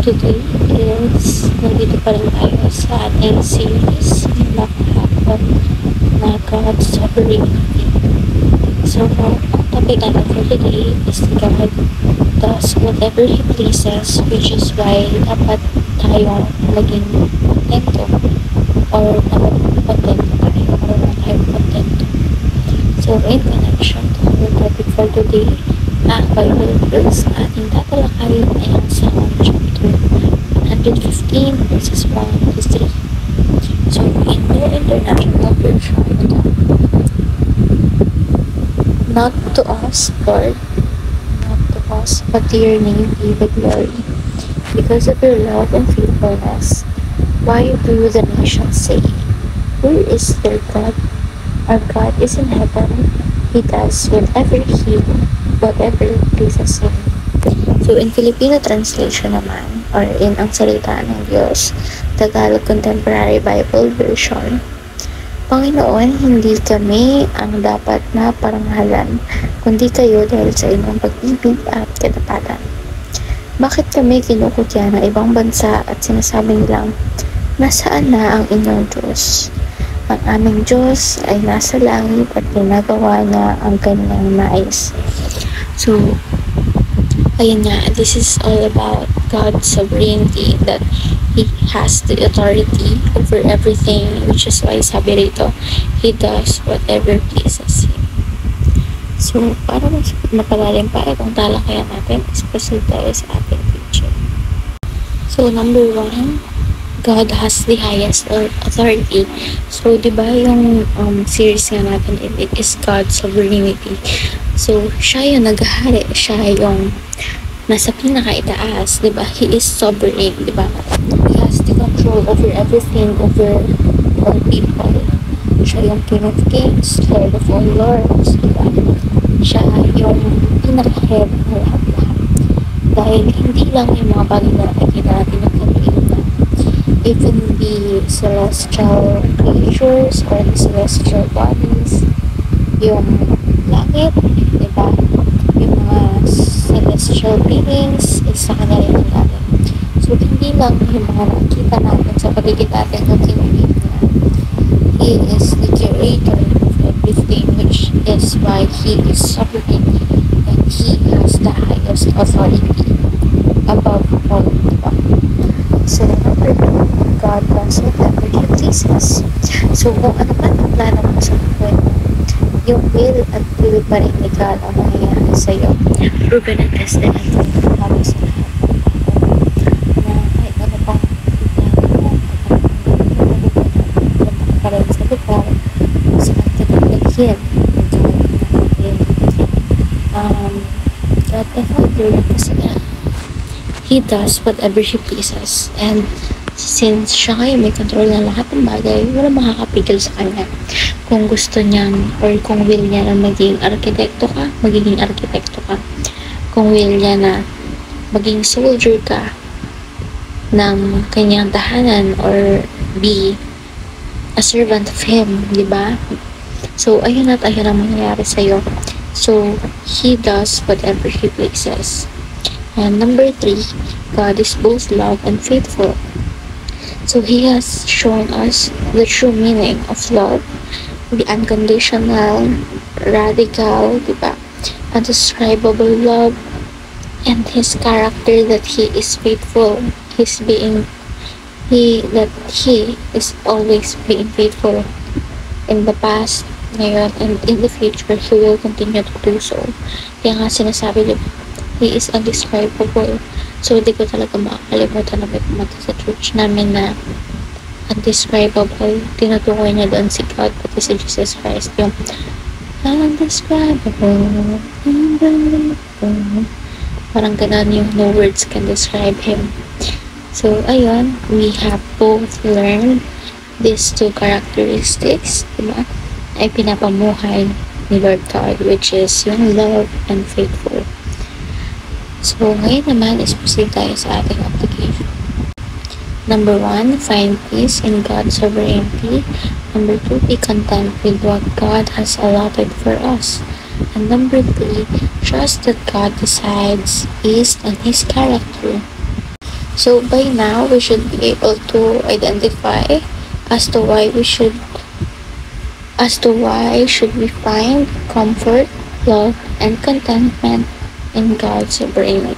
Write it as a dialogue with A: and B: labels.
A: today is nandito pa rin tayo sa ating series na kahapon na God's Sovereignty. So, ang topic natin for today is God does whatever He pleases, which is why dapat tayo maging kontento or dapat kontento tayo or tayo kontento. So, in connection to our topic for today, ang Bible verse na ating tatalakayin ay ang Psalm chapter 115 verses 1 to 3. So, in the International Version, not to us, Lord, not to us, but to your name be the glory. Because of your love and faithfulness, why do the nations say, where is their God? Our God is in heaven. He does whatever pleases Him. So, in Filipino translation naman, or in ang salita ng Diyos, Tagalog Contemporary Bible Version, Panginoon, hindi kami ang dapat na parangalan, kundi kayo dahil sa inyong pag-ibig at katapatan. Bakit kami kinukutya ng ibang bansa at sinasabi nilang, nasaan na ang inyong Diyos? Ang aming Diyos ay nasa langit at ginagawa niya ang kanyang nais. So, ayun nga, this is all about God's sovereignty, that He has the authority over everything, which is why sabi rito, He does whatever pleases Him. So, para mas mapalalim pa itong talakayan natin, especially tayo sa ating teaching. So, number 1, God has the highest authority. So, di ba yung series nga natin, it is God's sovereignty. So, siya yung naghahari, siya yung nasa pinakaitaas, di ba? He is sovereign, di ba? He has the control over everything, over all people. Siya yung King of Kings, Lord of all Lords, di ba? Siya yung pinaka-head ng lahat-lahat. Dahil hindi lang yung mga bagay na nakikita natin yung create na. Even the celestial creatures or the celestial bodies, yung langit, di ba? Yung mga celestial beings is sa kanya rin natin. So, hindi lang yung mga nakikita natin sa paligid natin ng kinumit niya. He is the curator of everything, which is why He is sovereign and He has the highest authority above all. Diba? So, number 2, God does whatever He pleases. So, kung ano man ang plano mo sa buhay mo, yung will at will pa rin ni God ang mangyayari sa'yo. We're gonna test the end natin sa lahat. Na kahit ano pang pagkakaroon sa lugar, sa pagkakaroon God the Father, kasi He does whatever He pleases. And since siya kayo may control ng lahat ng bagay, wala makakapigil sa kanya. Kung gusto niyang or kung will niya na maging arkitekto ka, magiging arkitekto ka. Kung will niya na maging soldier ka ng kanyang tahanan or be a servant of Him, di ba? So, ayun at ayun ang mangyayari sa'yo. So, He does whatever He pleases. And number 3, God is both love and faithful. So, He has shown us the true meaning of love, the unconditional, radical, diba, undescribable love, and His character that He is faithful. That He is always being faithful in the past, ngayon, and in the future, He will continue to do so. Kaya nga sinasabi, diba, He is undescribable. So, hindi ko talaga makakalimutan na may pumunta sa church namin na undescribable. Tinutukoy niya doon si God, pati si Jesus Christ, yung undescribable, unbelievable. Parang ganun yung no words can describe Him. So, ayun, we have both learned these two characteristics, diba, ay pinapamuhay ni Lord God, which is yung love and faithful. So, ngayon naman, proceed tayo sa ating application. Number 1, find peace in God's sovereignty. Number 2, be content with what God has allotted for us. And number 3, trust that God decides based on His character. So by now, we should be able to identify as to why should we find comfort, love, and contentment in God's brain.